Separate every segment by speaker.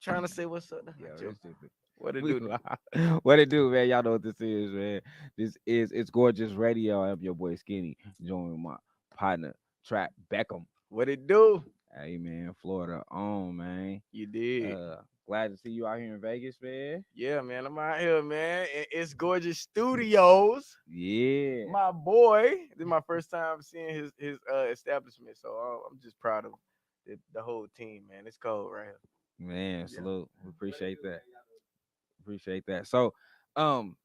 Speaker 1: trying to say what's up.
Speaker 2: Yo,
Speaker 1: Joe,
Speaker 2: this is
Speaker 1: what it
Speaker 2: we
Speaker 1: do?
Speaker 2: live. What it do, man? Y'all know what this is, man. This is It's Gorgeous Radio. I'm your boy Skinny, joined with my partner Trap Beckham.
Speaker 1: What it do?
Speaker 2: Hey man, Florida on, man.
Speaker 1: You did.
Speaker 2: Uh Glad to see you out here in Vegas, man.
Speaker 1: Yeah, man. I'm out here, man. It's Gorgeous Studios.
Speaker 2: Yeah.
Speaker 1: My boy. This is my first time seeing his establishment, so I'm just proud of the whole team, man. It's cold right here.
Speaker 2: Man,
Speaker 1: Yeah.
Speaker 2: salute. We appreciate that. Appreciate that. So, um,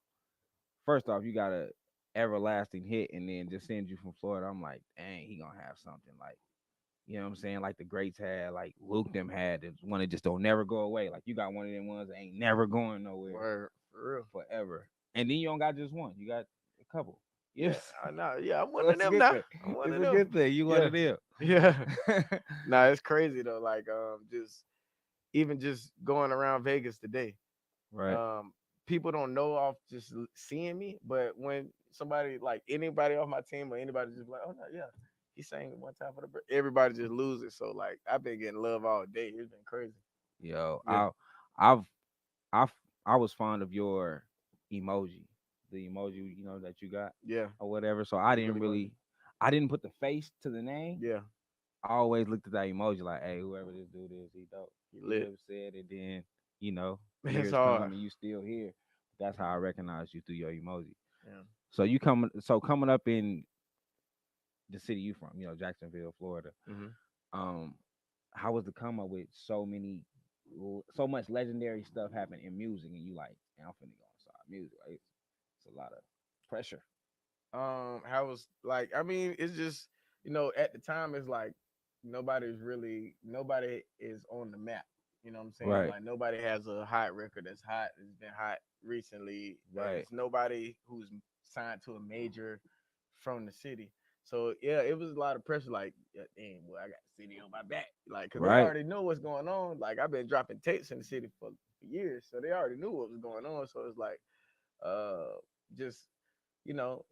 Speaker 2: first off, you got a everlasting hit, and then just send you from Florida. I'm like, dang, he gonna have something like, you know what I'm saying? Like the greats had, like Luke them had. It's one that just don't never go away. Like you got one of them ones that ain't never going nowhere
Speaker 1: Word, for real.
Speaker 2: forever. And then you don't got just one. You got a couple.
Speaker 1: Yeah,
Speaker 2: Yes.
Speaker 1: I know. Yeah, I'm one
Speaker 2: So
Speaker 1: of
Speaker 2: it's a
Speaker 1: them
Speaker 2: good
Speaker 1: now.
Speaker 2: thing.
Speaker 1: I'm one
Speaker 2: It's
Speaker 1: of
Speaker 2: a
Speaker 1: them.
Speaker 2: good thing. You one
Speaker 1: Yeah,
Speaker 2: of them.
Speaker 1: yeah. Nah, it's crazy though. Like, just even just going around Vegas today,
Speaker 2: Right.
Speaker 1: um, people don't know off just seeing me, but when somebody like anybody off my team or anybody just like, oh no, yeah, he sang one time for the everybody just loses. So like, I've been getting love all day. It's been crazy.
Speaker 2: Yo,
Speaker 1: Yeah,
Speaker 2: I've I I was fond of your emoji, the emoji that you got
Speaker 1: yeah,
Speaker 2: or whatever. So
Speaker 1: it's really funny.
Speaker 2: I didn't put the face to the name.
Speaker 1: Yeah,
Speaker 2: I always looked at that emoji like, hey, whoever this dude is, he dope.
Speaker 1: he
Speaker 2: He
Speaker 1: lit.
Speaker 2: live said it. Then you know
Speaker 1: It's
Speaker 2: years come
Speaker 1: hard.
Speaker 2: and you still here. That's how I recognize you through your emoji.
Speaker 1: Yeah.
Speaker 2: So coming up in the city you from, Jacksonville, Florida.
Speaker 1: Hmm.
Speaker 2: Um, how was to come up with so much legendary stuff happen in music, and you like, "Man, I'm finna go inside music. Like, it's a lot of pressure."
Speaker 1: How was like? I mean, it's just at the time it's like nobody is on the map. You know what I'm saying?
Speaker 2: Right,
Speaker 1: Like nobody has a hot record that's hot. It's been hot recently.
Speaker 2: right,
Speaker 1: It's nobody who's signed to a major from the city. So yeah, it was a lot of pressure. Like, yeah, damn, boy, I got the city on my back. Like, cause they
Speaker 2: right.
Speaker 1: already know what's going on. Like, I've been dropping tapes in the city for years, so they already knew what was going on. So it's like, just you know,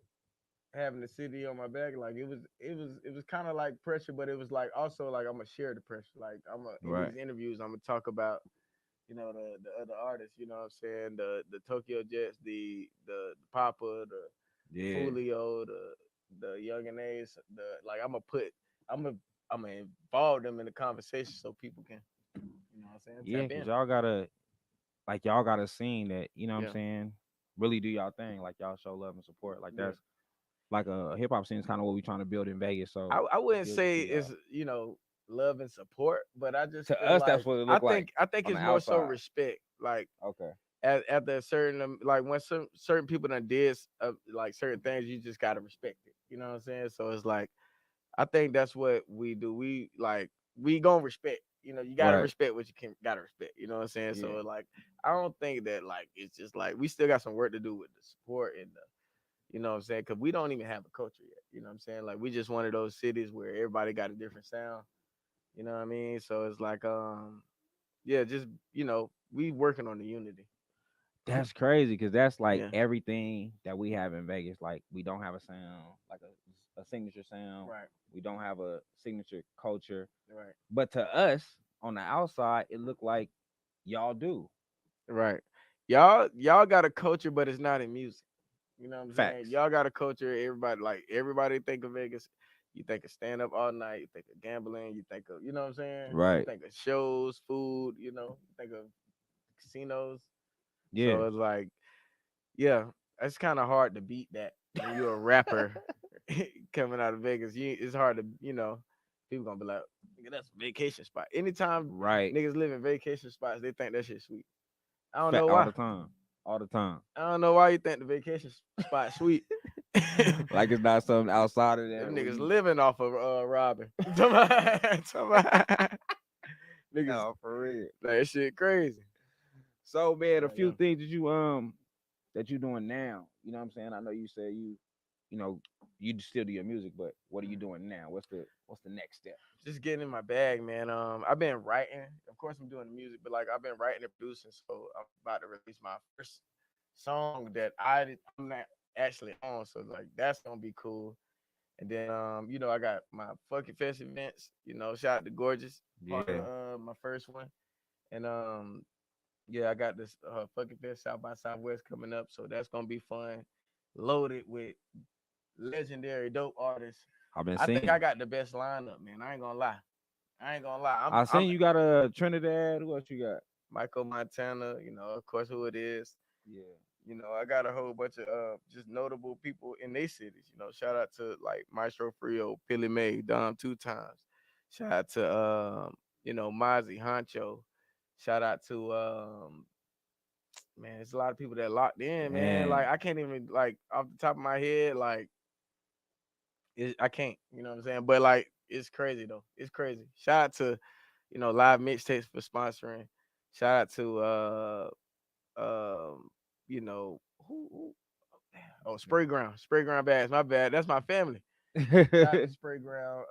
Speaker 1: having the city on my back, like it was kind of like pressure, but it was like also like I'm gonna share the pressure. Like in
Speaker 2: Right.
Speaker 1: these interviews, I'm gonna talk about the other artists. You know what I'm saying? The Tokyo Jets, the Papa, the
Speaker 2: Yeah.
Speaker 1: Fulio, the Young and A's. The like I'm gonna I'm gonna involve them in the conversation so people can what I'm saying,
Speaker 2: Yeah,
Speaker 1: tap
Speaker 2: because
Speaker 1: in.
Speaker 2: y'all got a scene that, what I'm
Speaker 1: Yeah,
Speaker 2: saying, really do y'all thing. Like y'all show love and support. Like
Speaker 1: yeah.
Speaker 2: that's like a hip hop scene is kind of what we trying to build in Vegas. So
Speaker 1: I
Speaker 2: it's
Speaker 1: wouldn't
Speaker 2: good to
Speaker 1: say
Speaker 2: see y'all.
Speaker 1: it's love and support, but I just
Speaker 2: To
Speaker 1: feel
Speaker 2: us, that's
Speaker 1: like
Speaker 2: what it
Speaker 1: I
Speaker 2: looked like
Speaker 1: think I think
Speaker 2: on the
Speaker 1: it's more so
Speaker 2: outside.
Speaker 1: respect. Like
Speaker 2: Okay.
Speaker 1: after a certain like when certain people done did like certain things, you just gotta respect it. You know what I'm saying? So it's like I think that's what we do. We gonna respect. You gotta
Speaker 2: Right.
Speaker 1: respect what you can gotta respect. You know what I'm saying?
Speaker 2: Yeah.
Speaker 1: So like I don't think that like it's just like we still got some work to do with the support and the you know what I'm saying? Because we don't even have a culture yet. You know what I'm saying? Like we just one of those cities where everybody got a different sound. You know what I mean? So it's like yeah, just we working on the unity.
Speaker 2: That's crazy because that's like
Speaker 1: Yeah.
Speaker 2: everything that we have in Vegas. Like we don't have a sound, like a signature sound.
Speaker 1: Right.
Speaker 2: We don't have a signature culture.
Speaker 1: Right.
Speaker 2: But to us on the outside, it looked like y'all do.
Speaker 1: Right. Y'all got a culture, but it's not in music. You know what I'm saying?
Speaker 2: Facts.
Speaker 1: Y'all got a culture. Everybody think of Vegas. You think of stand up all night. You think of gambling. You think of what I'm saying. You
Speaker 2: Right.
Speaker 1: think of shows, food. You think of casinos.
Speaker 2: Yeah.
Speaker 1: So it's like, yeah, it's kind of hard to beat that when you're a rapper coming out of Vegas. It's hard to people gonna be like, nigga, that's a vacation spot. Anytime
Speaker 2: Right.
Speaker 1: niggas live in vacation spots, they think that shit sweet. I don't know
Speaker 2: All
Speaker 1: why.
Speaker 2: the time. All the time.
Speaker 1: I don't know why you think the vacation spot sweet.
Speaker 2: Like it's not something outside of
Speaker 1: Them
Speaker 2: that where
Speaker 1: niggas
Speaker 2: you
Speaker 1: living off of robbing. Niggas
Speaker 2: no for real.
Speaker 1: that shit crazy.
Speaker 2: So man, a
Speaker 1: But
Speaker 2: few
Speaker 1: yeah.
Speaker 2: things that you doing now. You know what I'm saying? I know you said you know you still do your music, but what are you doing now? What's the next step?
Speaker 1: Just getting in my bag, man. I've been writing. Of course, I'm doing the music, but like I've been writing and producing. So I'm about to release my first song that I'm not actually on. So like that's gonna be cool. And then I got my fucking fest events. Shout out to Gorgeous, part of
Speaker 2: Yeah.
Speaker 1: my first one. And yeah, I got this fucking Fest South by Southwest coming up, so that's gonna be fun. Loaded with legendary dope artists.
Speaker 2: I've been
Speaker 1: I think
Speaker 2: seeing.
Speaker 1: I got the best lineup, man. I ain't gonna lie. I ain't gonna lie.
Speaker 2: I
Speaker 1: I'm
Speaker 2: seen you got a Trinidad. Who else you got?
Speaker 1: Michael Montana, of course who it is.
Speaker 2: Yeah.
Speaker 1: I got a whole bunch of just notable people in their cities. Shout out to like Maestro Frio, Billy May, Dom two times. Shout out to Mozzie Honcho. Shout out to man, there's a lot of people that locked in, man.
Speaker 2: Man.
Speaker 1: Like I can't even like off the top of my head, like I can't, you know what I'm saying? But like it's crazy though. It's crazy. Shout out to, live mixtapes for sponsoring. Shout out to um, who oh Spray Ground Bags. My bad. That's my family. Shout out to Spray Ground.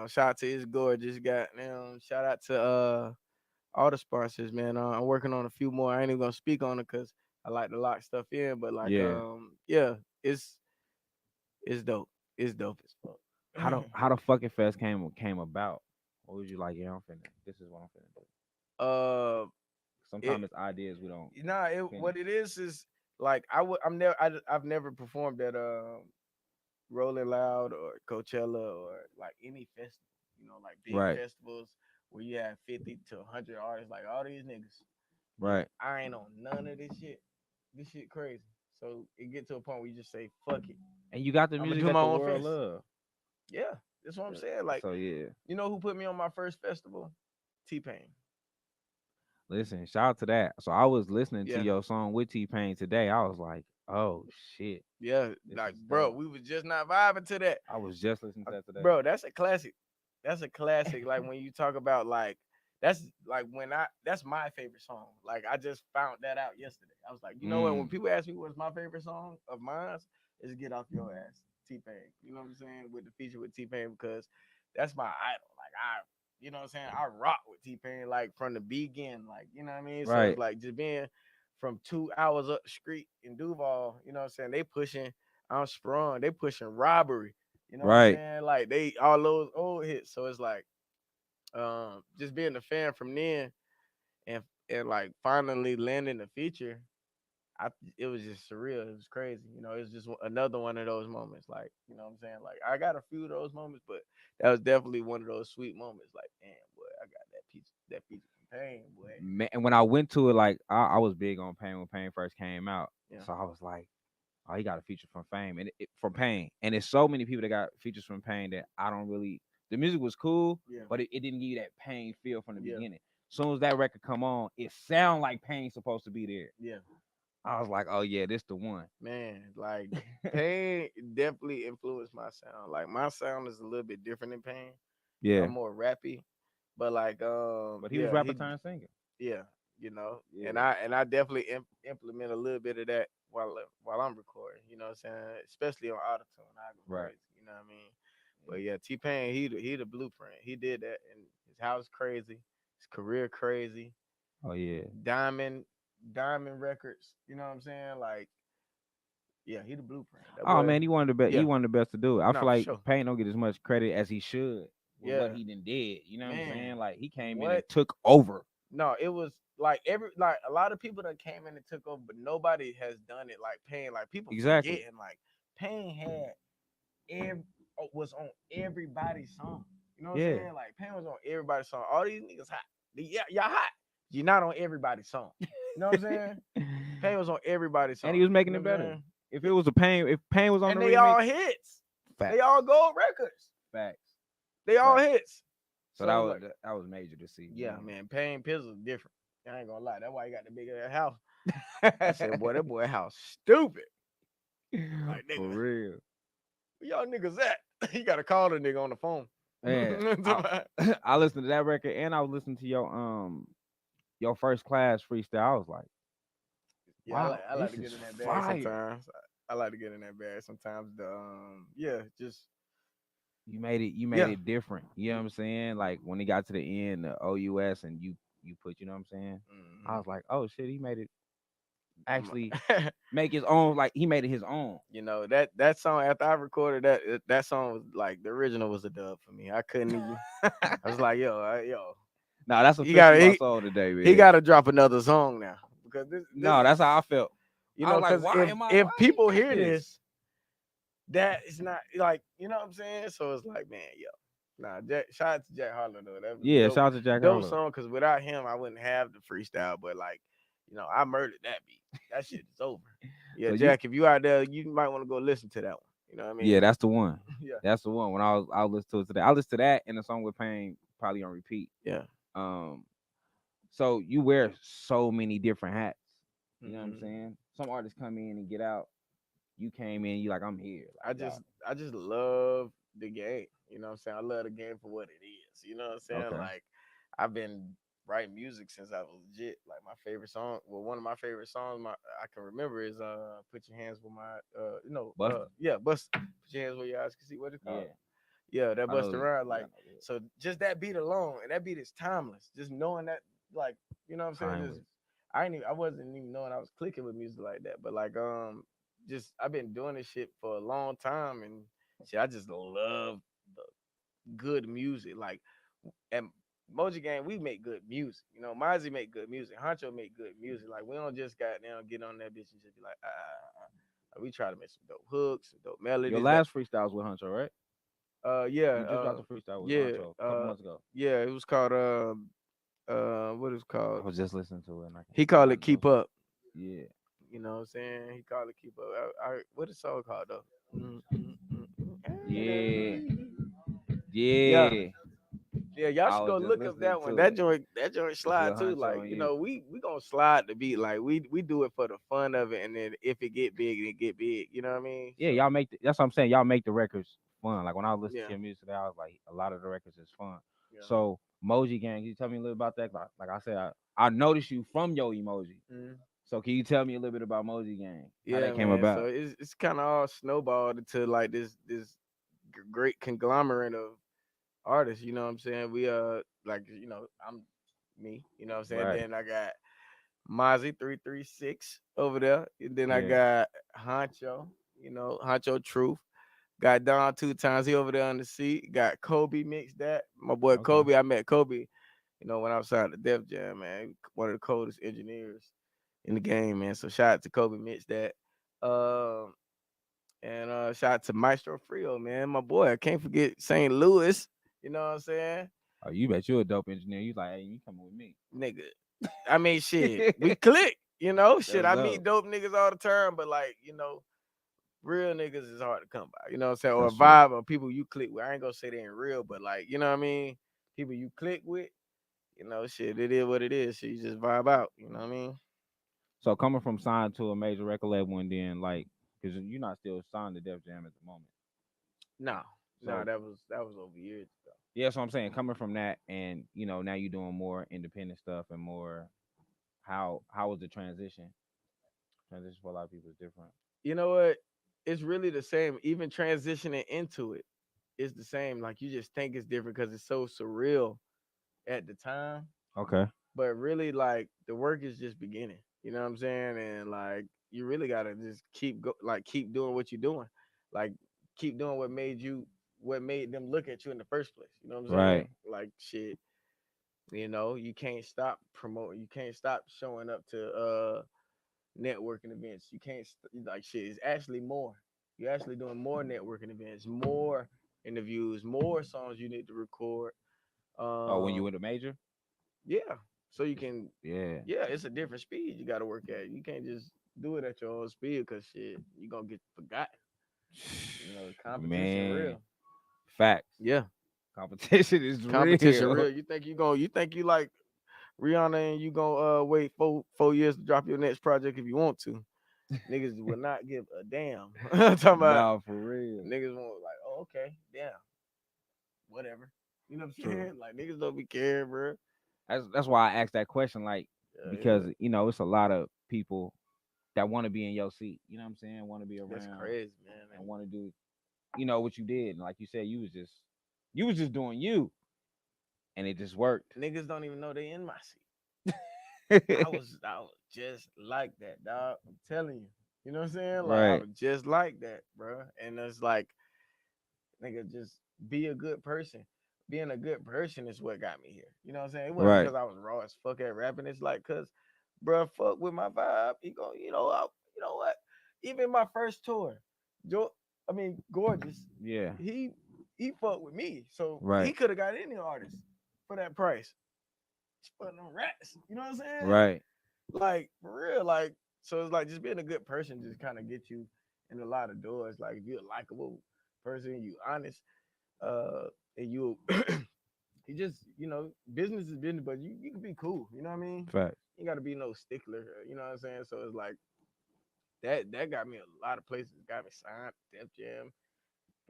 Speaker 1: Shout out to his gorgeous goddamn. Shout out to all the sponsors, man. I'm working on a few more. I ain't even gonna speak on it because I like to lock stuff in. But like,
Speaker 2: Yeah.
Speaker 1: yeah, it's dope. It's dope as fuck.
Speaker 2: How the fucking fest came about? What was you like? Yeah, I'm finna. This is what I'm finna do.
Speaker 1: uh, it
Speaker 2: Sometimes it's ideas we don't
Speaker 1: what
Speaker 2: finish.
Speaker 1: it is like I'm never I've never performed at Rolling Loud or Coachella or like any festival. Like big
Speaker 2: Right.
Speaker 1: festivals where you have 50 to 100 artists, like all these niggas. And
Speaker 2: Right.
Speaker 1: I ain't on none of this shit. This shit crazy. So it get to a point where you just say, fuck it.
Speaker 2: And you got the
Speaker 1: I'm gonna
Speaker 2: music
Speaker 1: do
Speaker 2: that
Speaker 1: my
Speaker 2: the
Speaker 1: own
Speaker 2: world
Speaker 1: fest.
Speaker 2: love.
Speaker 1: Yeah, that's what I'm saying. Like,
Speaker 2: So yeah.
Speaker 1: you know who put me on my first festival? T-Pain.
Speaker 2: Listen, shout out to that. So I was listening to
Speaker 1: Yeah.
Speaker 2: your song with T Pain today. I was like, oh shit,
Speaker 1: Yeah.
Speaker 2: this
Speaker 1: Like,
Speaker 2: is
Speaker 1: bro,
Speaker 2: dope.
Speaker 1: we was just not vibing to that.
Speaker 2: I was just listening to that today.
Speaker 1: Bro, that's a classic. That's a classic. Like when you talk about like that's like when that's my favorite song. Like I just found that out yesterday. I was like, you know what? When
Speaker 2: Mm,
Speaker 1: people ask me what's my favorite song of mine, is Get Off Your Ass, T Pain. You know what I'm saying? With the feature with T Pain because that's my idol. Like you know what I'm saying? I rock with T Pain like from the beginning. Like you know what I mean? So it's
Speaker 2: right,
Speaker 1: like just being from 2 hours up the street in Duval. You know what I'm saying? They pushing. I'm sprung. They pushing robbery. You know what I'm
Speaker 2: right.
Speaker 1: saying? Like they all those old hits. So it's like just being a fan from then and like finally landing the feature, I it was just surreal. It was crazy. It was just another one of those moments. Like, you know what I'm saying? Like I got a few of those moments, but that was definitely one of those sweet moments. Like, damn, boy, I got that feature from Pain, boy.
Speaker 2: Man, and when I went to it, like I was big on Pain when Pain first came out.
Speaker 1: Yeah.
Speaker 2: So I was like, oh, he got a feature from Fame and from Pain. And there's so many people that got features from Pain that I don't really. The music was cool,
Speaker 1: Yeah.
Speaker 2: but it didn't give you that Pain feel from the
Speaker 1: Yeah.
Speaker 2: beginning. As soon as that record come on, it sound like Pain's supposed to be there.
Speaker 1: Yeah.
Speaker 2: I was like, oh yeah, this the one.
Speaker 1: Man, like Pain definitely influenced my sound. Like my sound is a little bit different than Pain. I'm
Speaker 2: Yeah,
Speaker 1: more rappy. But like
Speaker 2: but he was
Speaker 1: yeah,
Speaker 2: rapper turned singer.
Speaker 1: yeah, and
Speaker 2: Yeah,
Speaker 1: I definitely implement a little bit of that while I'm recording, you know what I'm saying? Especially on autotune. I go
Speaker 2: right.
Speaker 1: crazy, you know what I mean? But yeah, T-Pain, he the blueprint. He did that and his house crazy, his career crazy.
Speaker 2: Oh yeah.
Speaker 1: Diamond Diamond Records, you know what I'm saying? Like, yeah, he the blueprint. That
Speaker 2: Oh
Speaker 1: boy,
Speaker 2: man, he one of the best. He
Speaker 1: yeah,
Speaker 2: one of the best to do it. I
Speaker 1: nah,
Speaker 2: feel
Speaker 1: for
Speaker 2: like
Speaker 1: sure.
Speaker 2: Payne don't get as much credit as he should with what
Speaker 1: Yeah,
Speaker 2: he done did. You know what I'm
Speaker 1: man.
Speaker 2: saying? Like he came in and
Speaker 1: What?
Speaker 2: took over.
Speaker 1: No, it was like a lot of people that came in and took over, but nobody has done it like Pain. Like people
Speaker 2: Exactly.
Speaker 1: forgetting, like Pain had was on everybody's song. You know what I'm
Speaker 2: Yeah.
Speaker 1: saying? Like Pain was on everybody's song. All these niggas hot. Yeah, y'all hot. You're not on everybody's song. You know what I'm saying? Pain was on everybody's
Speaker 2: And
Speaker 1: song.
Speaker 2: he was
Speaker 1: You
Speaker 2: making
Speaker 1: know
Speaker 2: it
Speaker 1: what I'm
Speaker 2: better.
Speaker 1: saying?
Speaker 2: If it was if Payne was on
Speaker 1: And
Speaker 2: the
Speaker 1: they all
Speaker 2: remix,
Speaker 1: hits. They
Speaker 2: facts,
Speaker 1: all gold records.
Speaker 2: facts,
Speaker 1: They all
Speaker 2: facts.
Speaker 1: hits.
Speaker 2: So that
Speaker 1: So
Speaker 2: was
Speaker 1: like,
Speaker 2: that was major to see,
Speaker 1: yeah,
Speaker 2: man.
Speaker 1: man, Pain Pizzle different. I ain't gonna lie. That's why he got the big ass house. I said, boy, that boy house stupid. Like,
Speaker 2: For
Speaker 1: nigga,
Speaker 2: real,
Speaker 1: where y'all niggas at? You gotta call the nigga on the phone.
Speaker 2: man. I listened to that record and I was listening to your first class freestyle. I was like,
Speaker 1: Yeah,
Speaker 2: wow,
Speaker 1: I like
Speaker 2: this
Speaker 1: to get
Speaker 2: is
Speaker 1: in that bag
Speaker 2: fire.
Speaker 1: sometimes. I like to get in that bag sometimes. Yeah, just
Speaker 2: You made
Speaker 1: yeah.
Speaker 2: it different. You know what I'm saying? Like when it got to the end, the OUS, and you put, you know what I'm saying? I
Speaker 1: Mhm.
Speaker 2: was like, oh shit, he made it actually make his own. Like he made it his own.
Speaker 1: that song after I recorded that song was like the original was a dub for me. I couldn't even. I was like, yo,
Speaker 2: Nah, that's
Speaker 1: he
Speaker 2: officially
Speaker 1: got
Speaker 2: my
Speaker 1: he
Speaker 2: soul today,
Speaker 1: he
Speaker 2: man.
Speaker 1: got to drop another song now because this
Speaker 2: No,
Speaker 1: is,
Speaker 2: that's how I felt.
Speaker 1: you
Speaker 2: I
Speaker 1: know,
Speaker 2: was like,
Speaker 1: because
Speaker 2: why am I?
Speaker 1: if
Speaker 2: Why he
Speaker 1: people
Speaker 2: got
Speaker 1: hear
Speaker 2: this?
Speaker 1: this, that is not like, you know what I'm saying. So it's like, man, yo, nah, shout out to Jack Harlow though. That was a
Speaker 2: Yeah, shout out to Jack
Speaker 1: dope
Speaker 2: Harlow.
Speaker 1: song because without him, I wouldn't have the freestyle. But like, I murdered that beat. That shit is over. Yeah,
Speaker 2: So you,
Speaker 1: Jack, if you out there, you might want to go listen to that one. You know what I
Speaker 2: yeah,
Speaker 1: mean?
Speaker 2: that's the one.
Speaker 1: Yeah,
Speaker 2: That's the one. When I was listening to it today, I listened to that and the song with Pain probably on repeat.
Speaker 1: yeah.
Speaker 2: Um, so you wear so many different hats. You know what I'm
Speaker 1: Hmm.
Speaker 2: saying? Some artists come in and get out. You came in, you like, I'm here.
Speaker 1: I
Speaker 2: Like
Speaker 1: just
Speaker 2: y'all.
Speaker 1: I just love the game. You know what I'm saying? I love the game for what it is. You know what I'm saying?
Speaker 2: Okay.
Speaker 1: Like I've been writing music since I was legit. Like my favorite song, well, one of my favorite songs I can remember is Put Your Hands Where My
Speaker 2: Buster.
Speaker 1: yeah, Bust Put Your Hands Where Your Eyes Can See, what it's called.
Speaker 2: Yeah.
Speaker 1: Yeah, that
Speaker 2: I know.
Speaker 1: Busta Rhymes.
Speaker 2: Yeah, I
Speaker 1: Like,
Speaker 2: know that.
Speaker 1: so just that beat alone, and that beat is timeless. Just knowing that, like, you know what I'm saying? Just
Speaker 2: Timeless.
Speaker 1: I wasn't even knowing I was clicking with music like that. But like just I've been doing this shit for a long time and shit, I just love the good music. Like and Moji Gang, we make good music. You know, Mozzie make good music. Honcho make good music. Like we don't just got down get on that bitch and just be like, Like, we try to make some dope hooks, some dope
Speaker 2: Your
Speaker 1: melodies that
Speaker 2: last freestyle was with Huncho, right?
Speaker 1: yeah,
Speaker 2: You just dropped a freestyle with
Speaker 1: yeah,
Speaker 2: Huncho a couple months ago.
Speaker 1: yeah, it was called what is it
Speaker 2: I
Speaker 1: called?
Speaker 2: was just listening to it and I
Speaker 1: He
Speaker 2: can't think
Speaker 1: called
Speaker 2: of
Speaker 1: it
Speaker 2: the name.
Speaker 1: Keep Up.
Speaker 2: Yeah.
Speaker 1: You know what I'm saying? He called it Keep Up. What is the song called though?
Speaker 2: Yeah.
Speaker 1: Yeah,
Speaker 2: Yeah.
Speaker 1: yeah, y'all
Speaker 2: I
Speaker 1: should go
Speaker 2: was just
Speaker 1: look up
Speaker 2: listening
Speaker 1: that one.
Speaker 2: to it.
Speaker 1: That joint
Speaker 2: It's
Speaker 1: slide
Speaker 2: Lil
Speaker 1: too.
Speaker 2: Huncho
Speaker 1: Like,
Speaker 2: and you.
Speaker 1: we gonna slide the beat. Like we do it for the fun of it, and then if it get big, it get big. You know what I mean?
Speaker 2: Yeah,
Speaker 1: So
Speaker 2: y'all make that's what I'm saying. Y'all make the records fun. Like when I listened
Speaker 1: yeah,
Speaker 2: to your music today, I was like, a lot of the records is fun.
Speaker 1: yeah.
Speaker 2: So Emoji Gang, can you tell me a little about that? Like I said, I noticed you from your emoji.
Speaker 1: Mhm.
Speaker 2: So can you tell me a little bit about Emoji Gang? How
Speaker 1: Yeah,
Speaker 2: that came
Speaker 1: man. So
Speaker 2: about?
Speaker 1: it's kind of all snowballed into like this great conglomerate of artists. You know what I'm saying? We like I'm me. You know what I'm saying?
Speaker 2: Right.
Speaker 1: Then I got Mozzie 336 over there. And then I
Speaker 2: Yeah.
Speaker 1: got Honcho. Honcho Truth. Got Don 2 times. He over there on the seat. Got Kobe mixed that. My boy
Speaker 2: Okay.
Speaker 1: Kobe. I met Kobe. When I was signed to Def Jam, man. One of the coldest engineers in the game, man. So shout out to Kobe mixed that. Um and shout out to Maestro Frio, man. My boy. I can't forget St. Louis. You know what I'm saying?
Speaker 2: Oh, you bet you a dope engineer. You like, hey, you coming with me.
Speaker 1: Nigga. I mean shit. We click, shit.
Speaker 2: That's
Speaker 1: I meet
Speaker 2: dope.
Speaker 1: dope niggas all the time, but like, real niggas is hard to come by. You know what I'm saying? Or
Speaker 2: That's true.
Speaker 1: vibe or people you click with. I ain't gonna say they ain't real, but like, you know what I mean? People you click with, shit, it is what it is. So you just vibe out. You know what I mean?
Speaker 2: So coming from signed to a major record label and then like, because you're not still signed to Def Jam at the moment.
Speaker 1: No, no,
Speaker 2: So
Speaker 1: that was over years ago.
Speaker 2: yeah, that's what I'm saying. Coming from that, and now you're doing more independent stuff and more. How was the transition? Transition for a lot of people is different.
Speaker 1: You know what? It's really the same. Even transitioning into it is the same. Like you just think it's different because it's so surreal at the time.
Speaker 2: Okay.
Speaker 1: But really, like the work is just beginning. You know what I'm saying? And like you really gotta just keep doing what you're doing. Like keep doing what made them look at you in the first place. You know what I'm saying?
Speaker 2: Right.
Speaker 1: Like shit. You can't stop promoting. You can't stop showing up to networking events. You can't like shit. It's actually more. You're actually doing more networking events, more interviews, more songs you need to record.
Speaker 2: Oh, when you
Speaker 1: Um,
Speaker 2: went to major?
Speaker 1: yeah. So you can,
Speaker 2: Yeah.
Speaker 1: yeah, it's a different speed you got to work at. You can't just do it at your own speed because shit, you gonna get forgotten. Competition
Speaker 2: Man,
Speaker 1: real.
Speaker 2: facts.
Speaker 1: Yeah,
Speaker 2: Competition is
Speaker 1: competition
Speaker 2: real.
Speaker 1: real. You think you like Rihanna and you gonna wait four years to drop your next project if you want to. Niggas will not give a damn. I'm talking about
Speaker 2: No, for real.
Speaker 1: niggas won't like, oh, okay, damn, whatever. You know what I'm
Speaker 2: True.
Speaker 1: saying? Like niggas don't be caring, bro.
Speaker 2: That's why I asked that question, like,
Speaker 1: Yeah,
Speaker 2: because it's a lot of people that want to be in your seat. You know what I'm saying? Want to be
Speaker 1: that's
Speaker 2: around
Speaker 1: crazy, man.
Speaker 2: and want to do, what you did. And like you said, you was just doing you, and it just worked.
Speaker 1: And niggas don't even know they in my seat. I was just like that, dog. I'm telling you. You know what I'm saying? Like I
Speaker 2: Right.
Speaker 1: was just like that, bro. And it's like, nigga, just be a good person. being a good person is what got me here. You know what I'm saying? It wasn't
Speaker 2: Right.
Speaker 1: because I was raw as fuck at rapping. It's like, cause, bro, fuck with my vibe. He go, you know what? Even my first tour, Joe, I mean, Gorgeous,
Speaker 2: Yeah.
Speaker 1: he he fucked with me, so he
Speaker 2: Right.
Speaker 1: could have got any artist for that price. He's putting on rats. You know what I'm saying?
Speaker 2: Right.
Speaker 1: Like for real, like so it's like just being a good person just kind of get you in a lot of doors. Like if you're a likable person, you honest, uh, and you you just business is business, but you can be cool. You know what I mean?
Speaker 2: Fact.
Speaker 1: You got to be no stickler. You know what I'm saying? So it's like that got me a lot of places. Got me signed, Def Jam.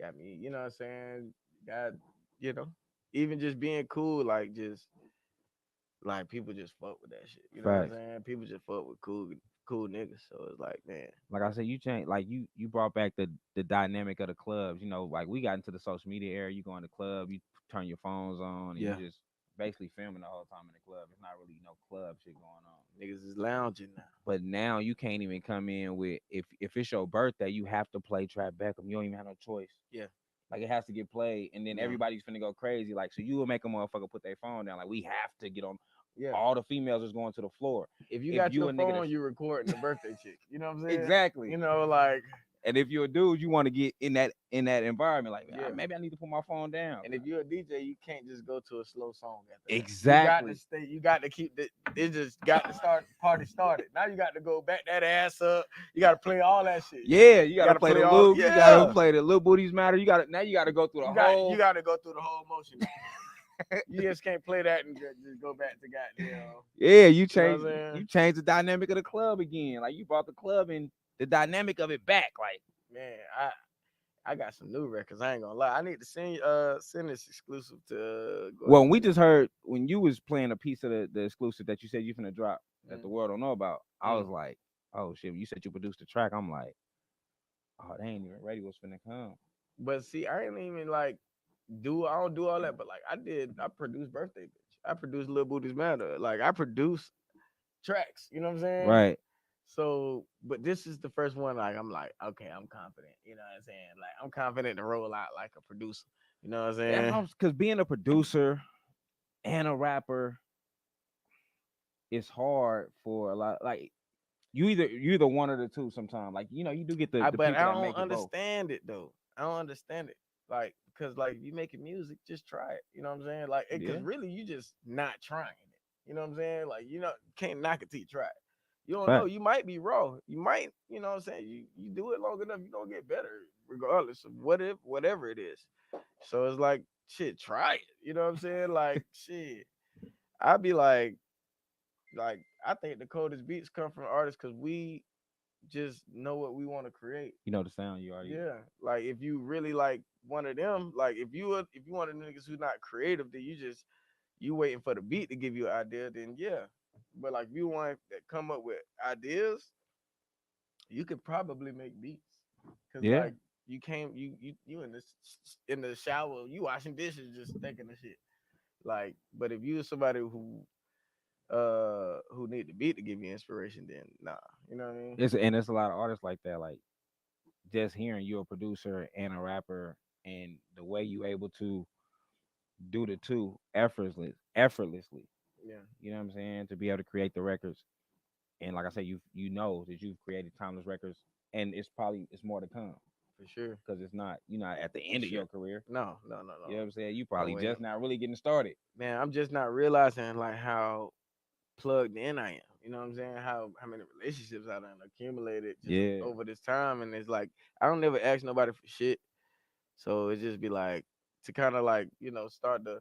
Speaker 1: Got me. You know what I'm saying? Got you know even just being cool, like just like people just fuck with that shit. You know what I'm
Speaker 2: Facts.
Speaker 1: saying? People just fuck with cool niggas. So it's like, man,
Speaker 2: Like I said, you changed. Like you brought back the dynamic of the clubs. You know, like we got into the social media era. You go in the club, you turn your phones on, and you
Speaker 1: yeah,
Speaker 2: just basically filming the whole time in the club. It's not really no club shit going on.
Speaker 1: niggas is lounging now.
Speaker 2: But now you can't even come in with if it's your birthday, you have to play Trap Beckham. You don't even have no choice.
Speaker 1: Yeah,
Speaker 2: Like it has to get played, and then
Speaker 1: yeah,
Speaker 2: everybody's finna go crazy. Like so, you will make a motherfucker put their phone down. Like we have to get on.
Speaker 1: yeah.
Speaker 2: All the females is going to the floor.
Speaker 1: If you
Speaker 2: If
Speaker 1: got
Speaker 2: you
Speaker 1: your
Speaker 2: a nigga
Speaker 1: phone,
Speaker 2: that's
Speaker 1: you recording the birthday chick. You know what I'm saying?
Speaker 2: exactly,
Speaker 1: You know, like
Speaker 2: and if you're a dude, you want to get in that environment. Like
Speaker 1: yeah.
Speaker 2: maybe I need to put my phone down.
Speaker 1: And if you're a DJ, you can't just go to a slow song after that. You got to
Speaker 2: Exactly.
Speaker 1: stay. You got to keep the. It just got to start. Party started. Now you got to go back that ass up. You got to play all that shit.
Speaker 2: Yeah, you
Speaker 1: You
Speaker 2: gotta
Speaker 1: got to
Speaker 2: play
Speaker 1: play
Speaker 2: the
Speaker 1: all.
Speaker 2: loop. You gotta
Speaker 1: Yeah.
Speaker 2: play the little booties matter. You gotta go through the
Speaker 1: You
Speaker 2: whole.
Speaker 1: got to go through the whole motion. You just can't play that and just go back to goddamn.
Speaker 2: Yeah,
Speaker 1: You know what I'm saying?
Speaker 2: you change the dynamic of the club again. Like you brought the club and the dynamic of it back. Like
Speaker 1: Man, I got some new records. I ain't gonna lie. I need to send this exclusive to
Speaker 2: well,
Speaker 1: Gorgeous
Speaker 2: we
Speaker 1: nigga.
Speaker 2: just heard when you was playing a piece of the exclusive that you said you finna drop that the
Speaker 1: Mm,
Speaker 2: world don't know about. I
Speaker 1: mm.
Speaker 2: was like, oh shit, when you said you produced the track, I'm like, oh, they ain't even ready what's finna come.
Speaker 1: But see, I ain't even like do I don't do all that, but like I produced birthday bitch. I produced Lil Booty's Matter. Like I produce tracks, you know what I'm saying?
Speaker 2: Right.
Speaker 1: So, but this is the first one like I'm like, okay, I'm confident. You know what I'm saying? Like I'm confident to roll out like a producer. You know what I'm
Speaker 2: That's
Speaker 1: saying?
Speaker 2: how because being a producer and a rapper is hard for a lot. Like you either one or the two sometimes. Like you do get the
Speaker 1: But
Speaker 2: people
Speaker 1: I
Speaker 2: that
Speaker 1: don't
Speaker 2: make it both.
Speaker 1: understand it though. I don't understand it. Like because like if you making music, just try it. You know what I'm saying? Like because
Speaker 2: Yeah.
Speaker 1: really you just not trying it. You know what I'm saying? Like can't knock it till you try it. You don't know.
Speaker 2: Fact.
Speaker 1: You might be raw. You might, you know what I'm saying? You do it long enough, you're gonna get better, regardless of whatever it is. So it's like shit, try it. You know what I'm saying? Like shit. I'd be like I think the coldest beats come from artists because we just know what we want to create.
Speaker 2: You know the sound you already.
Speaker 1: Yeah, like if you really like one of them, like if you one of the niggas who's not creative, then you waiting for the beat to give you an idea. Then yeah, but like if you want that come up with ideas, you could probably make beats, cause
Speaker 2: Yeah.
Speaker 1: like you can't you in the shower, you washing dishes, just thinking of shit. Like, but if you somebody who need the beat to give you inspiration, then nah, you know what I mean?
Speaker 2: It's a lot of artists like that. Like just hearing you're a producer and a rapper and the way you able to do the two effortlessly.
Speaker 1: Yeah,
Speaker 2: You know what I'm saying? To be able to create the records. And like I said, you know that you've created timeless records and it's more to come.
Speaker 1: for sure,
Speaker 2: Because it's not you're not at the
Speaker 1: for
Speaker 2: end of
Speaker 1: sure.
Speaker 2: your career.
Speaker 1: No, no, no,
Speaker 2: You know
Speaker 1: no.
Speaker 2: what I'm saying? You
Speaker 1: No
Speaker 2: probably
Speaker 1: way.
Speaker 2: just not really getting started.
Speaker 1: Man, I'm just not realizing like how plugged in I am. You know what I'm saying? How many relationships I done accumulated just
Speaker 2: Yeah.
Speaker 1: over this time, and it's like I don't never ask nobody for shit. So it just be like to kind of like start to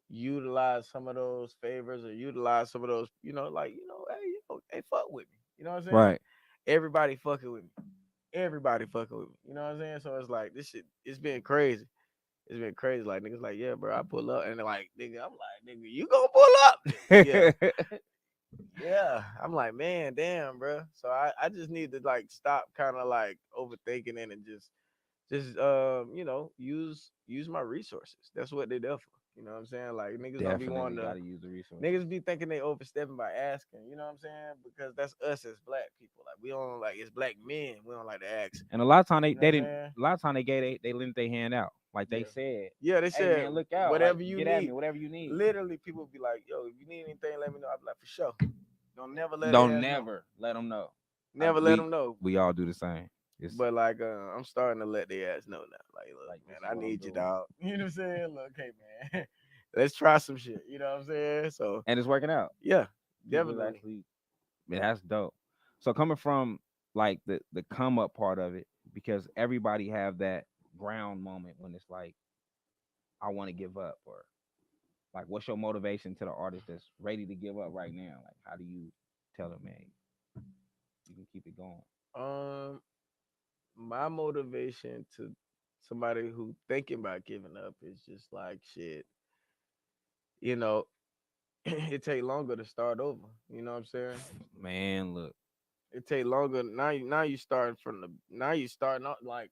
Speaker 1: utilize some of those favors or utilize some of those like hey hey fuck with me. You know what I'm saying?
Speaker 2: Right.
Speaker 1: Everybody fucking with me. Everybody fucking with me. You know what I'm saying? So it's like this shit. It's been crazy. It's been crazy. Like niggas like, yeah, bro, I pull up, and they're like, nigga, I'm like, nigga, you gonna pull up? Yeah, yeah. I'm like, man, damn, bro. So I just need to like stop kind of like overthinking it and just use my resources. That's what they there for. You know what I'm saying? Like niggas don't be
Speaker 2: Definitely
Speaker 1: wanting
Speaker 2: got
Speaker 1: to
Speaker 2: to use the resources.
Speaker 1: niggas be thinking they overstepping by asking. You know what I'm saying? Because that's us as black people. Like we don't like it's black men. We don't like to ask.
Speaker 2: And a lot of time
Speaker 1: You know
Speaker 2: they
Speaker 1: what I'm
Speaker 2: didn't.
Speaker 1: saying?
Speaker 2: A lot of time they lent their hand out. Like they
Speaker 1: Yeah.
Speaker 2: said,
Speaker 1: Yeah, they
Speaker 2: hey
Speaker 1: said
Speaker 2: man, look out, like
Speaker 1: whatever you
Speaker 2: get at me,
Speaker 1: need.
Speaker 2: whatever you need.
Speaker 1: Literally, people be like, "Yo, if you need anything, let me know." I be like, "For sure." Don't never let
Speaker 2: Don't
Speaker 1: their ass know.
Speaker 2: never let them know.
Speaker 1: Never let
Speaker 2: We
Speaker 1: them know.
Speaker 2: we all do the same. It's
Speaker 1: But like, I'm starting to let their ass know now. Like, look,
Speaker 2: like this
Speaker 1: man,
Speaker 2: is
Speaker 1: I
Speaker 2: what I'm
Speaker 1: need you,
Speaker 2: doing,
Speaker 1: dog. You know what I'm saying? Look, hey, man, let's try some shit. You know what I'm saying? So,
Speaker 2: and it's working out.
Speaker 1: yeah,
Speaker 2: People is
Speaker 1: definitely.
Speaker 2: actually, man, that's dope. So coming from like the come up part of it, because everybody have that ground moment when it's like I want to give up, or like what's your motivation to the artist that's ready to give up right now? Like how do you tell them, man, you can keep it going?
Speaker 1: Um, my motivation to somebody who thinking about giving up is just like shit. You know, it take longer to start over. You know what I'm saying?
Speaker 2: Man, look,
Speaker 1: It take longer. Now you starting from the now you starting out like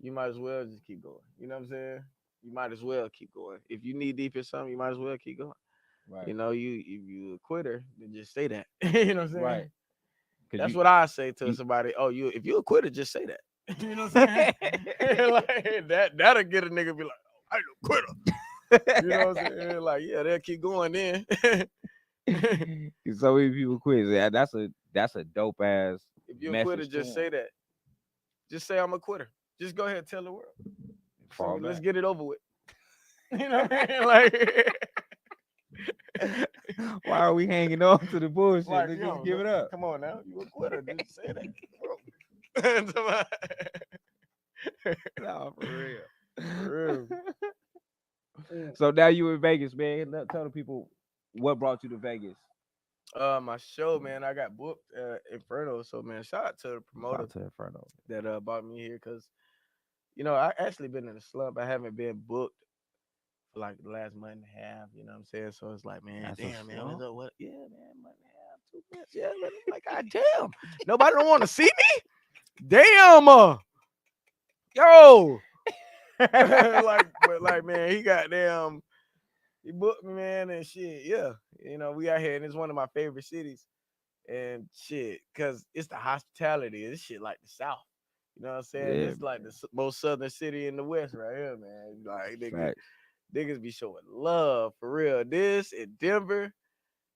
Speaker 1: you might as well just keep going. You know what I'm saying? You might as well keep going. If you need deep in something, you might as well keep going.
Speaker 2: right,
Speaker 1: You know, you if you a quitter, then just say that. You know what I'm
Speaker 2: right,
Speaker 1: saying?
Speaker 2: because
Speaker 1: That's what I say to
Speaker 2: you
Speaker 1: somebody. Oh, you if you a quitter, just say that. You know what I'm saying? Like that'll get a nigga be like, oh, I ain't no quitter. You know what I'm saying? Like, yeah, they'll keep going then.
Speaker 2: so many people quit. Yeah, that's a dope ass
Speaker 1: If you're a quitter,
Speaker 2: message to
Speaker 1: just
Speaker 2: them.
Speaker 1: say that. Just say I'm a quitter. Just go ahead and tell the world. So
Speaker 2: Fall
Speaker 1: let's
Speaker 2: back.
Speaker 1: get it over with. You know what I mean? Like,
Speaker 2: Why are we hanging on to the bullshit?
Speaker 1: like,
Speaker 2: Let's just
Speaker 1: yo,
Speaker 2: give it up.
Speaker 1: come on now. You a quitter. Just say that, bro.
Speaker 2: No, for real.
Speaker 1: For real.
Speaker 2: So now you in Vegas, man. Tell the people what brought you to Vegas.
Speaker 1: My show, man, I got booked Inferno. So, man, shout out to the
Speaker 2: Shout
Speaker 1: promoter
Speaker 2: out to Inferno.
Speaker 1: that brought me here because, I actually been in a slump. I haven't been booked for like the last month and a half. You know what I'm saying? So it's like, man,
Speaker 2: That's a
Speaker 1: damn, man, what's
Speaker 2: slump.
Speaker 1: up? What? Yeah, man, month and a half, 2 months. Yeah, man. I'm like, God damn, nobody don't want to see me. Damn, yo, like, but like, man, he got damn, he booked me, man, and shit. Yeah, we out here, and it's one of my favorite cities, and shit, cause it's the hospitality. This shit like the South. You know what I'm saying?
Speaker 2: Yeah,
Speaker 1: This is like the
Speaker 2: man.
Speaker 1: most southern city in the West, right here, man. Like
Speaker 2: Facts.
Speaker 1: niggas be showing love for real. This in Denver,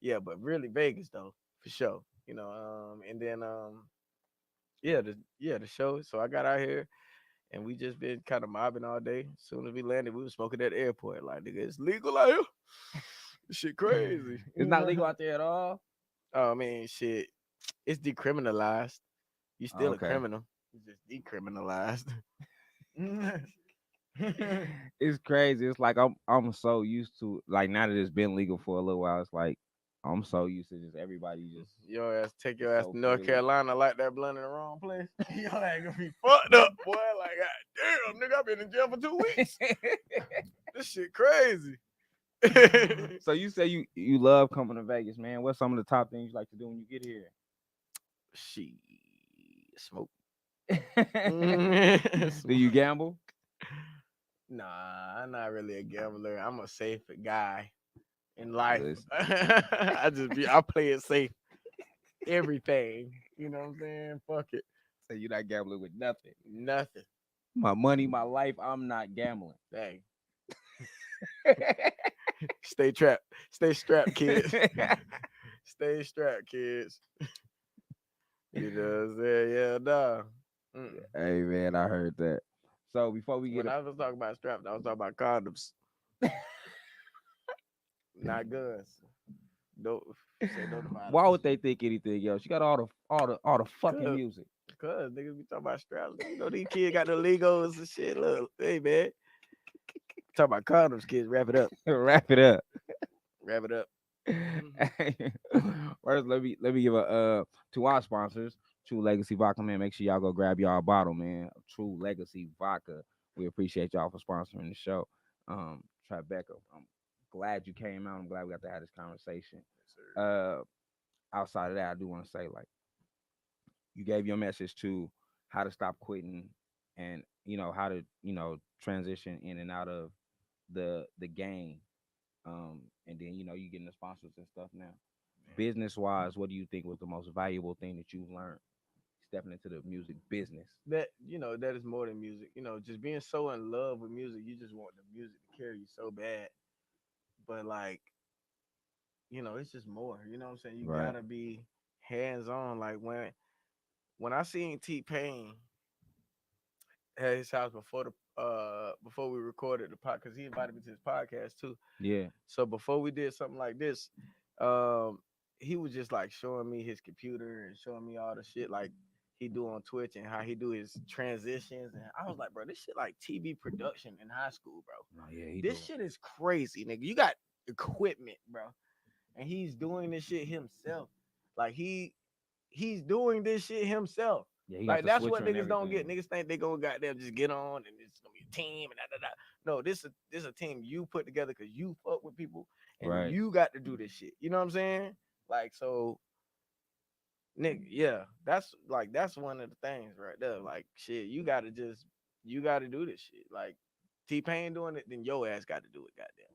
Speaker 1: yeah, but really Vegas though, for sure. And then the show. So I got out here and we just been kind of mobbing all day. As soon as we landed, we was smoking at the airport. Like, nigga, it's legal out here. This shit crazy.
Speaker 2: It's not legal out there at all.
Speaker 1: Oh man, shit. It's decriminalized. You still a
Speaker 2: Okay.
Speaker 1: criminal. It's just decriminalized.
Speaker 2: It's crazy. It's like I'm so used to, like, now that it's been legal for a little while. It's like I'm so used to just everybody just
Speaker 1: Take
Speaker 2: it's
Speaker 1: your ass
Speaker 2: so
Speaker 1: to North
Speaker 2: freely.
Speaker 1: Carolina like that blunt in the wrong place. Your ass gonna be fucked up, boy. Like, God damn, nigga, I been in jail for 2 weeks. This shit crazy.
Speaker 2: So you say you love coming to Vegas, man. What's some of the top things you like to do when you get here?
Speaker 1: She smoke.
Speaker 2: Do you gamble?
Speaker 1: Nah, I'm not really a gambler. I'm a safe guy in life.
Speaker 2: Listen,
Speaker 1: I play it safe. Everything. You know what I'm saying? Fuck it.
Speaker 2: so you're not gambling with nothing.
Speaker 1: Nothing.
Speaker 2: My money, my life, I'm not gambling.
Speaker 1: Dang. Stay trapped. Stay strapped, kids. Stay strapped, kids. You know what I'm saying? Yeah, nah. Mm-mm.
Speaker 2: Hey man, I heard that. So before we get
Speaker 1: When
Speaker 2: up,
Speaker 1: I was talking about strapped, I was talking about condoms, not guns. Don't say no to
Speaker 2: why
Speaker 1: violence.
Speaker 2: would they think anything else? You got all the fucking
Speaker 1: Cause,
Speaker 2: music.
Speaker 1: cause niggas be talking about straps. These kids got the Legos and shit. Look, hey man, talk about condoms, kids. Wrap it up.
Speaker 2: Wrap it up.
Speaker 1: Wrap it up.
Speaker 2: First, let me give a to our sponsors, True Legacy Vodka, man. Make sure y'all go grab y'all bottle, man. True Legacy Vodka. We appreciate y'all for sponsoring the show. Tribeca, I'm glad you came out. I'm glad we got to have this conversation.
Speaker 1: Yes, sir.
Speaker 2: Uh, outside of that, I do want to say, like, you gave your message to how to stop quitting, and how to transition in and out of the game. And then you getting the sponsors and stuff now.
Speaker 1: Man.
Speaker 2: Business wise, what do you think was the most valuable thing that you've learned stepping into the music business.
Speaker 1: that that is more than music. Just being so in love with music, you just want the music to carry you so bad. But like, it's just more. You know what I'm saying? You
Speaker 2: Right.
Speaker 1: gotta be hands on. Like when I seen T Pain at his house before we recorded the pod, because he invited me to his podcast too.
Speaker 2: Yeah.
Speaker 1: So before we did something like this, um, he was just like showing me his computer and showing me all the shit like he do on Twitch and how he do his transitions. And I was like, bro, this shit like TV production in high school, bro.
Speaker 2: Oh yeah, he
Speaker 1: This
Speaker 2: do.
Speaker 1: shit is crazy, nigga. You got equipment, bro, and he's doing this shit himself. Like he's doing this shit himself.
Speaker 2: Yeah, he got
Speaker 1: Like
Speaker 2: the
Speaker 1: that's what
Speaker 2: switcher and
Speaker 1: niggas don't get.
Speaker 2: everything.
Speaker 1: Niggas think they gonna goddamn just get on and it's gonna be a team and da da da. No, this a team you put together because you fuck with people and
Speaker 2: Right.
Speaker 1: you got to do this shit. You know what I'm saying? Like so, nigga, yeah, that's one of the things right there. Like shit, you gotta do this shit. Like T Pain doing it, then your ass got to do it. Goddamn.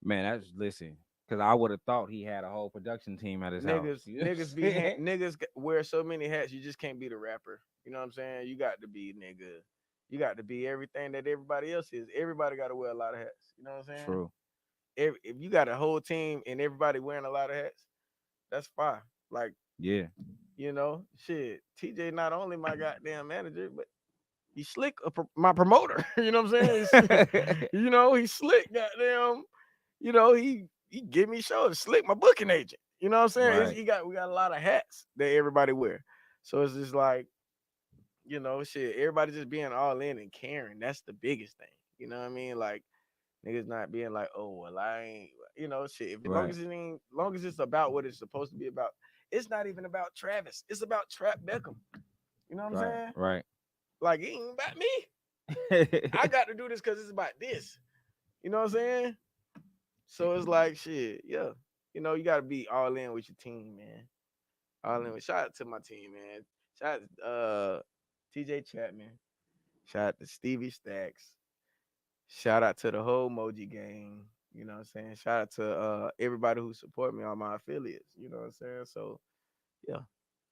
Speaker 2: Man, that's listen. Cause I would have thought he had a whole production team at his house.
Speaker 1: Niggas,
Speaker 2: You know
Speaker 1: niggas
Speaker 2: what I'm
Speaker 1: be
Speaker 2: saying?
Speaker 1: niggas wear so many hats. You just can't be the rapper. You know what I'm saying? You got to be nigga. You got to be everything that everybody else is. Everybody got to wear a lot of hats. You know what I'm saying?
Speaker 2: True.
Speaker 1: If you got a whole team and everybody wearing a lot of hats, that's fine. Like
Speaker 2: Yeah.
Speaker 1: shit. TJ not only my goddamn manager, but he slick my promoter. You know what I'm saying? He slick. Goddamn. He give me shows. Slick my booking agent. You know what I'm saying?
Speaker 2: Right.
Speaker 1: We got a lot of hats that everybody wear. So it's just like, shit, everybody just being all in and caring. That's the biggest thing. You know what I mean? Like niggas not being like, oh well, I ain't, shit. If
Speaker 2: Right.
Speaker 1: long as it's about what it's supposed to be about, it's not even about Travis. It's about Trap Beckham. You know what I'm
Speaker 2: Right.
Speaker 1: saying?
Speaker 2: Right.
Speaker 1: Like it ain't about me. I got to do this because it's about this. You know what I'm saying? So it's like shit, yeah. You gotta be all in with your team, man. All in with shout out to my team, man. Shout out to TJ Chapman. Shout out to Stevie Stacks. Shout out to the whole Moji gang. You know what I'm saying? Shout out to everybody who support me, all my affiliates. You know what I'm saying? So yeah.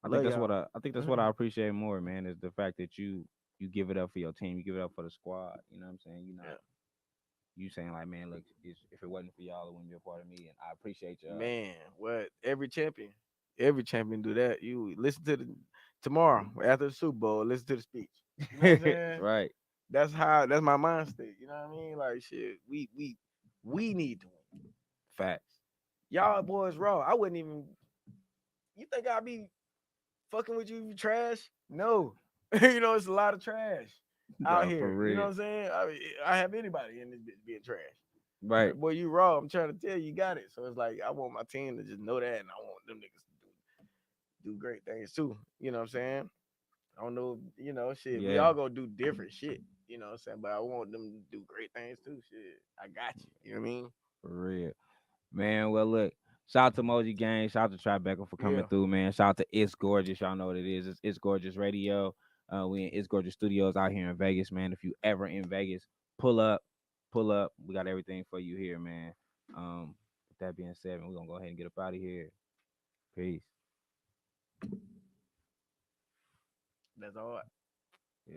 Speaker 2: I think
Speaker 1: Love
Speaker 2: that's what
Speaker 1: y'all.
Speaker 2: I think that's what I appreciate more, man, is the fact that you give it up for your team, you give it up for the squad. You know what I'm saying? You're not
Speaker 1: Yeah.
Speaker 2: you saying like, man, look, if it wasn't for y'all, it wouldn't be a part of me, and I appreciate y'all.
Speaker 1: Man, what every champion do that. You listen to the tomorrow after the Super Bowl, listen to the speech. You know what I'm saying?
Speaker 2: Right.
Speaker 1: That's my mind state. You know what I mean? Like shit, we need to win.
Speaker 2: Facts.
Speaker 1: Y'all boys raw. I wouldn't even you think I'd be fucking with you trash? No. It's a lot of trash out
Speaker 2: Nah, for
Speaker 1: here. You know
Speaker 2: real.
Speaker 1: what I'm saying? I have anybody in this bitch being trash.
Speaker 2: Right.
Speaker 1: But boy, you raw. I'm trying to tell you, you got it. So it's like I want my team to just know that, and I want them niggas to do great things too. You know what I'm saying? I don't know, shit. We
Speaker 2: Yeah,
Speaker 1: all gonna do different shit. You know what I'm saying? But I want them to do great things too. Shit, I got you. You know what I mean?
Speaker 2: for real. Man, well, look, shout out to Moji Gang, shout out to Tribeca for coming
Speaker 1: Yeah,
Speaker 2: through, man. Shout out to It's Gorgeous. Y'all know what it is. It's Gorgeous Radio. We in It's Gorgeous Studios out here in Vegas, man. If you ever in Vegas, pull up, pull up. We got everything for you here, man. With that being said, man, we're gonna go ahead and get up out of here. Peace.
Speaker 1: that's all.